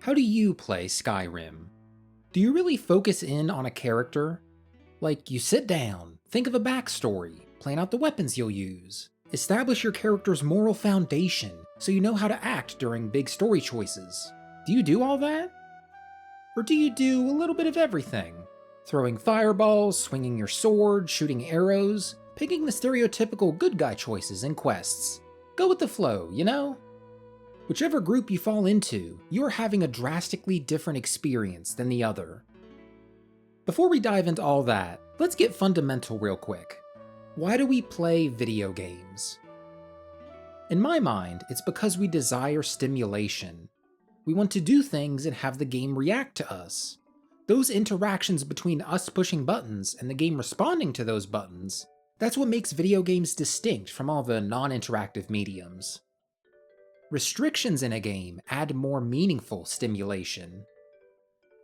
How do you play Skyrim? Do you really focus in on a character? Like, you sit down, think of a backstory, plan out the weapons you'll use, establish your character's moral foundation so you know how to act during big story choices. Do you do all that? Or do you do a little bit of everything? Throwing fireballs, swinging your sword, shooting arrows, picking the stereotypical good guy choices in quests. Go with the flow, you know? Whichever group you fall into, you're having a drastically different experience than the other. Before we dive into all that, let's get fundamental real quick. Why do we play video games? In my mind, it's because we desire stimulation. We want to do things and have the game react to us. Those interactions between us pushing buttons and the game responding to those buttons, that's what makes video games distinct from all the non-interactive mediums. Restrictions in a game add more meaningful stimulation.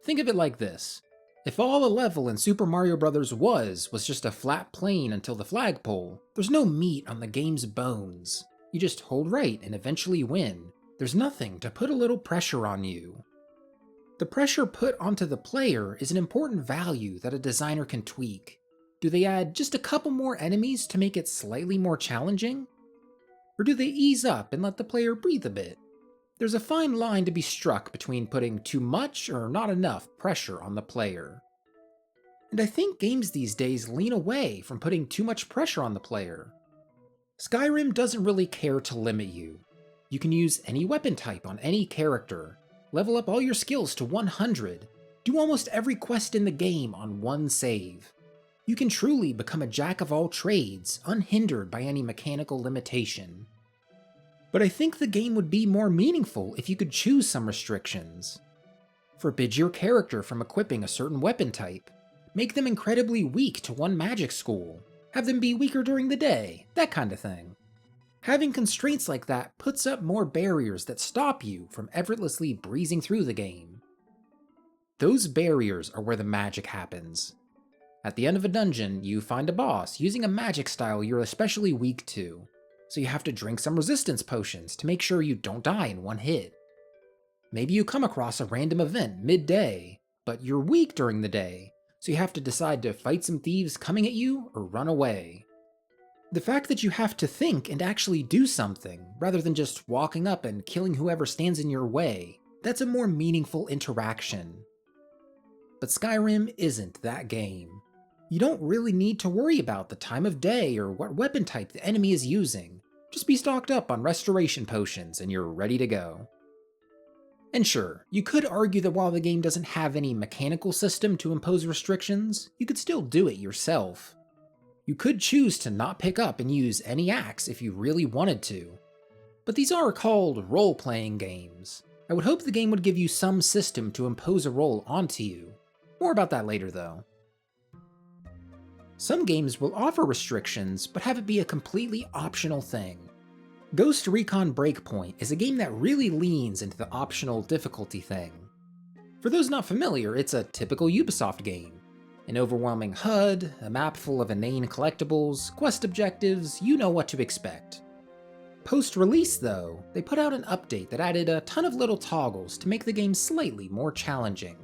Think of it like this. If all a level in Super Mario Bros. was just a flat plane until the flagpole, there's no meat on the game's bones. You just hold right and eventually win. There's nothing to put a little pressure on you. The pressure put onto the player is an important value that a designer can tweak. Do they add just a couple more enemies to make it slightly more challenging? Or do they ease up and let the player breathe a bit? There's a fine line to be struck between putting too much or not enough pressure on the player. And I think games these days lean away from putting too much pressure on the player. Skyrim doesn't really care to limit you. You can use any weapon type on any character, level up all your skills to 100, do almost every quest in the game on one save. You can truly become a jack of all trades, unhindered by any mechanical limitation. But I think the game would be more meaningful if you could choose some restrictions. Forbid your character from equipping a certain weapon type. Make them incredibly weak to one magic school. Have them be weaker during the day, that kind of thing. Having constraints like that puts up more barriers that stop you from effortlessly breezing through the game. Those barriers are where the magic happens. At the end of a dungeon, you find a boss using a magic style you're especially weak to, so you have to drink some resistance potions to make sure you don't die in one hit. Maybe you come across a random event midday, but you're weak during the day, so you have to decide to fight some thieves coming at you or run away. The fact that you have to think and actually do something, rather than just walking up and killing whoever stands in your way, that's a more meaningful interaction. But Skyrim isn't that game. You don't really need to worry about the time of day or what weapon type the enemy is using. Just be stocked up on restoration potions and you're ready to go. And sure, you could argue that while the game doesn't have any mechanical system to impose restrictions, you could still do it yourself. You could choose to not pick up and use any axe if you really wanted to. But these are called role-playing games. I would hope the game would give you some system to impose a role onto you. More about that later though. Some games will offer restrictions, but have it be a completely optional thing. Ghost Recon Breakpoint is a game that really leans into the optional difficulty thing. For those not familiar, it's a typical Ubisoft game. An overwhelming HUD, a map full of inane collectibles, quest objectives, you know what to expect. Post-release though, they put out an update that added a ton of little toggles to make the game slightly more challenging.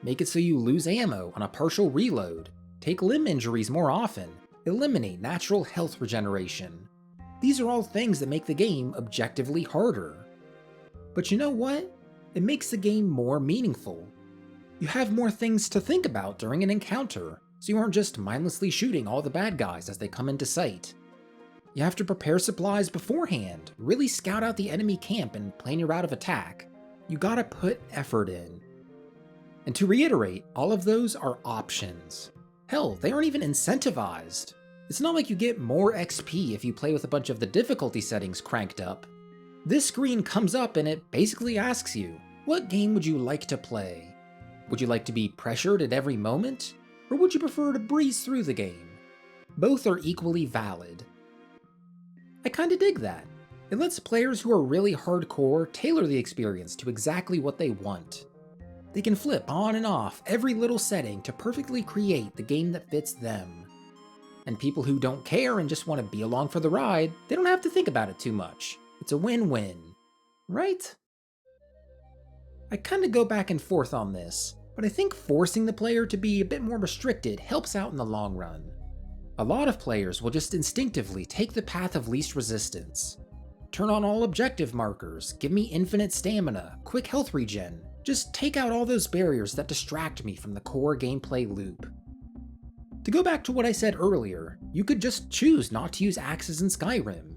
Make it so you lose ammo on a partial reload, take limb injuries more often, eliminate natural health regeneration. These are all things that make the game objectively harder. But you know what? It makes the game more meaningful. You have more things to think about during an encounter, so you aren't just mindlessly shooting all the bad guys as they come into sight. You have to prepare supplies beforehand, really scout out the enemy camp and plan your route of attack. You gotta put effort in. And to reiterate, all of those are options. Hell, they aren't even incentivized. It's not like you get more XP if you play with a bunch of the difficulty settings cranked up. This screen comes up and it basically asks you, what game would you like to play? Would you like to be pressured at every moment? Or would you prefer to breeze through the game? Both are equally valid. I kinda dig that. It lets players who are really hardcore tailor the experience to exactly what they want. They can flip on and off every little setting to perfectly create the game that fits them. And people who don't care and just want to be along for the ride, they don't have to think about it too much. It's a win-win. Right? I kinda go back and forth on this, but I think forcing the player to be a bit more restricted helps out in the long run. A lot of players will just instinctively take the path of least resistance. Turn on all objective markers, give me infinite stamina, quick health regen, just take out all those barriers that distract me from the core gameplay loop. To go back to what I said earlier, you could just choose not to use axes in Skyrim.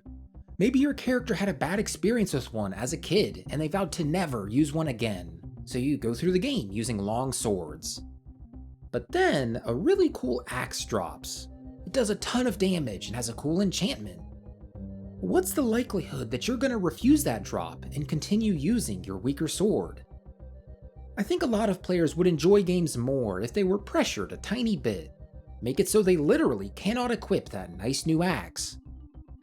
Maybe your character had a bad experience with one as a kid and they vowed to never use one again, so you go through the game using long swords. But then, a really cool axe drops. It does a ton of damage and has a cool enchantment. What's the likelihood that you're gonna refuse that drop and continue using your weaker sword? I think a lot of players would enjoy games more if they were pressured a tiny bit. Make it so they literally cannot equip that nice new axe.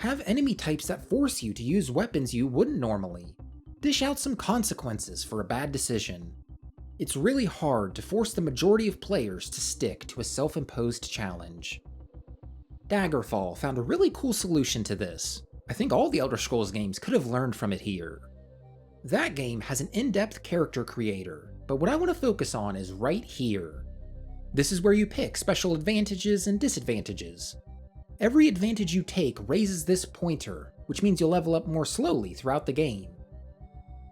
Have enemy types that force you to use weapons you wouldn't normally. Dish out some consequences for a bad decision. It's really hard to force the majority of players to stick to a self-imposed challenge. Daggerfall found a really cool solution to this. I think all the Elder Scrolls games could have learned from it here. That game has an in-depth character creator, but what I want to focus on is right here. This is where you pick special advantages and disadvantages. Every advantage you take raises this pointer, which means you'll level up more slowly throughout the game.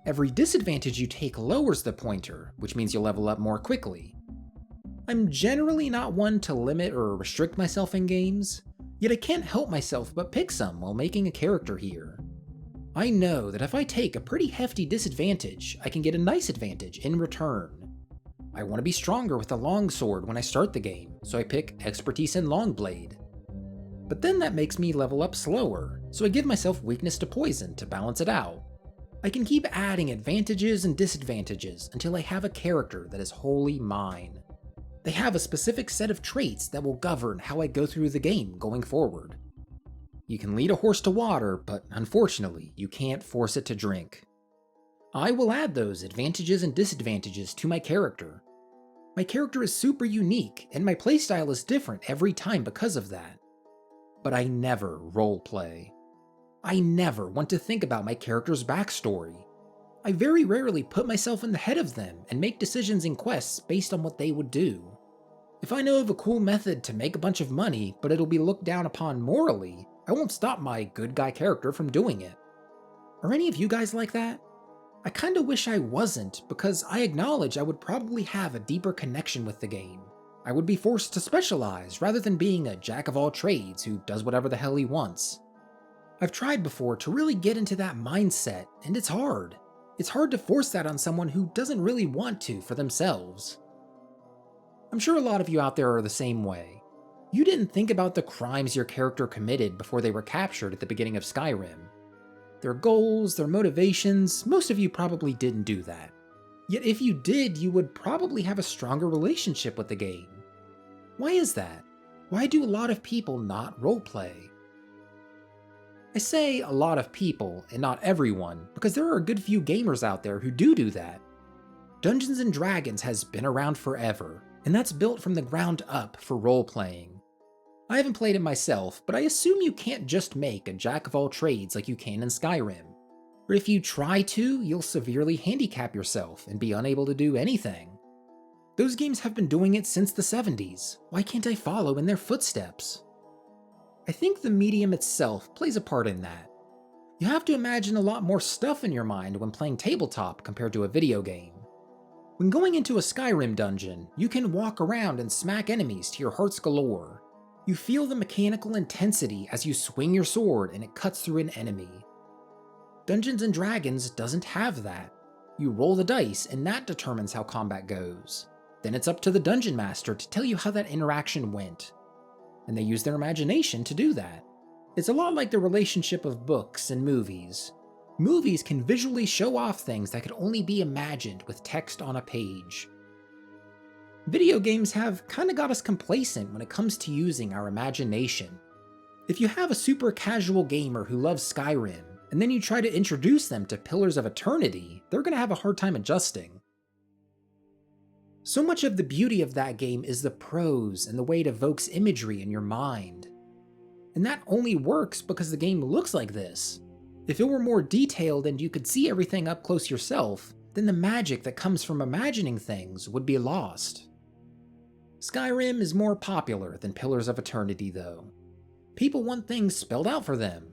Every disadvantage you take lowers the pointer, which means you'll level up more quickly. I'm generally not one to limit or restrict myself in games, yet I can't help myself but pick some while making a character here. I know that if I take a pretty hefty disadvantage, I can get a nice advantage in return. I want to be stronger with a longsword when I start the game, so I pick expertise in longblade. But then that makes me level up slower, so I give myself weakness to poison to balance it out. I can keep adding advantages and disadvantages until I have a character that is wholly mine. They have a specific set of traits that will govern how I go through the game going forward. You can lead a horse to water, but unfortunately, you can't force it to drink. I will add those advantages and disadvantages to my character. My character is super unique, and my playstyle is different every time because of that. But I never roleplay. I never want to think about my character's backstory. I very rarely put myself in the head of them and make decisions in quests based on what they would do. If I know of a cool method to make a bunch of money, but it'll be looked down upon morally, I won't stop my good guy character from doing it. Are any of you guys like that? I kinda wish I wasn't, because I acknowledge I would probably have a deeper connection with the game. I would be forced to specialize rather than being a jack of all trades who does whatever the hell he wants. I've tried before to really get into that mindset, and it's hard. It's hard to force that on someone who doesn't really want to for themselves. I'm sure a lot of you out there are the same way. You didn't think about the crimes your character committed before they were captured at the beginning of Skyrim. Their goals, their motivations, most of you probably didn't do that. Yet if you did, you would probably have a stronger relationship with the game. Why is that? Why do a lot of people not roleplay? I say a lot of people, and not everyone, because there are a good few gamers out there who do that. Dungeons & Dragons has been around forever, and that's built from the ground up for roleplaying. I haven't played it myself, but I assume you can't just make a jack of all trades like you can in Skyrim. Or if you try to, you'll severely handicap yourself and be unable to do anything. Those games have been doing it since the 70s. Why can't I follow in their footsteps? I think the medium itself plays a part in that. You have to imagine a lot more stuff in your mind when playing tabletop compared to a video game. When going into a Skyrim dungeon, you can walk around and smack enemies to your heart's galore. You feel the mechanical intensity as you swing your sword and it cuts through an enemy. Dungeons & Dragons doesn't have that. You roll the dice and that determines how combat goes. Then it's up to the dungeon master to tell you how that interaction went. And they use their imagination to do that. It's a lot like the relationship of books and movies. Movies can visually show off things that could only be imagined with text on a page. Video games have kinda got us complacent when it comes to using our imagination. If you have a super casual gamer who loves Skyrim, and then you try to introduce them to Pillars of Eternity, they're gonna have a hard time adjusting. So much of the beauty of that game is the prose and the way it evokes imagery in your mind. And that only works because the game looks like this. If it were more detailed and you could see everything up close yourself, then the magic that comes from imagining things would be lost. Skyrim is more popular than Pillars of Eternity, though. People want things spelled out for them.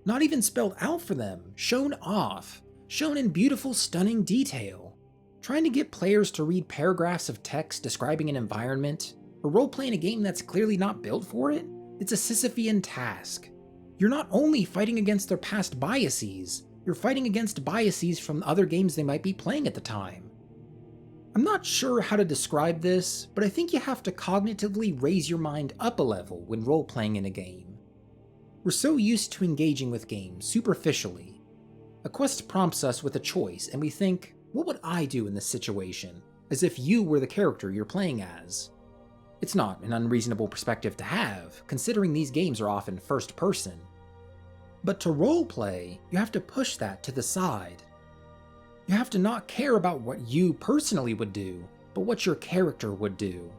Not even spelled out for them, shown off, shown in beautiful, stunning detail. Trying to get players to read paragraphs of text describing an environment, or role-playing a game that's clearly not built for it, it's a Sisyphean task. You're not only fighting against their past biases, you're fighting against biases from other games they might be playing at the time. I'm not sure how to describe this, but I think you have to cognitively raise your mind up a level when role-playing in a game. We're so used to engaging with games superficially. A quest prompts us with a choice, and we think, what would I do in this situation? As if you were the character you're playing as. It's not an unreasonable perspective to have, considering these games are often first person. But to roleplay, you have to push that to the side. You have to not care about what you personally would do, but what your character would do.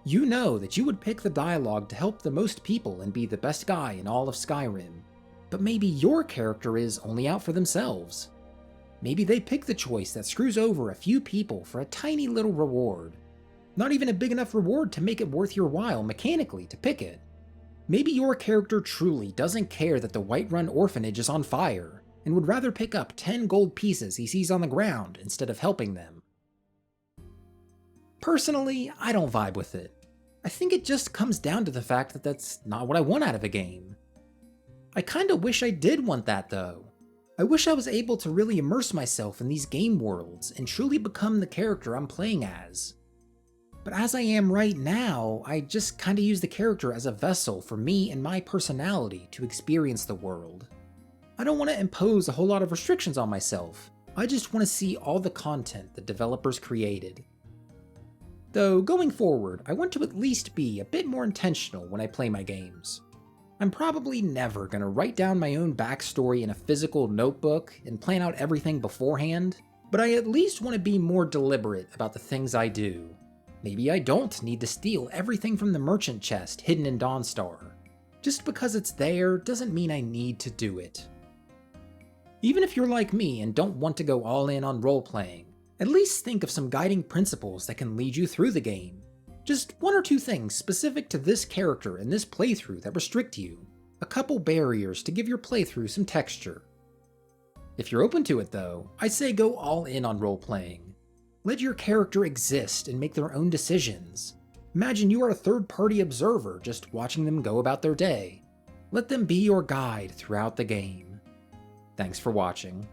You know that you would pick the dialogue to help the most people and be the best guy in all of Skyrim, but maybe your character is only out for themselves. Maybe they pick the choice that screws over a few people for a tiny little reward. Not even a big enough reward to make it worth your while mechanically to pick it. Maybe your character truly doesn't care that the Whiterun orphanage is on fire, and would rather pick up 10 gold pieces he sees on the ground instead of helping them. Personally, I don't vibe with it. I think it just comes down to the fact that that's not what I want out of a game. I kinda wish I did want that though. I wish I was able to really immerse myself in these game worlds and truly become the character I'm playing as. But as I am right now, I just kinda use the character as a vessel for me and my personality to experience the world. I don't want to impose a whole lot of restrictions on myself, I just want to see all the content the developers created. Though going forward, I want to at least be a bit more intentional when I play my games. I'm probably never going to write down my own backstory in a physical notebook and plan out everything beforehand, but I at least want to be more deliberate about the things I do. Maybe I don't need to steal everything from the merchant chest hidden in Dawnstar. Just because it's there doesn't mean I need to do it. Even if you're like me and don't want to go all in on role-playing, at least think of some guiding principles that can lead you through the game. Just one or two things specific to this character and this playthrough that restrict you. A couple barriers to give your playthrough some texture. If you're open to it though, I say go all in on role-playing. Let your character exist and make their own decisions. Imagine you are a third-party observer just watching them go about their day. Let them be your guide throughout the game. Thanks for watching.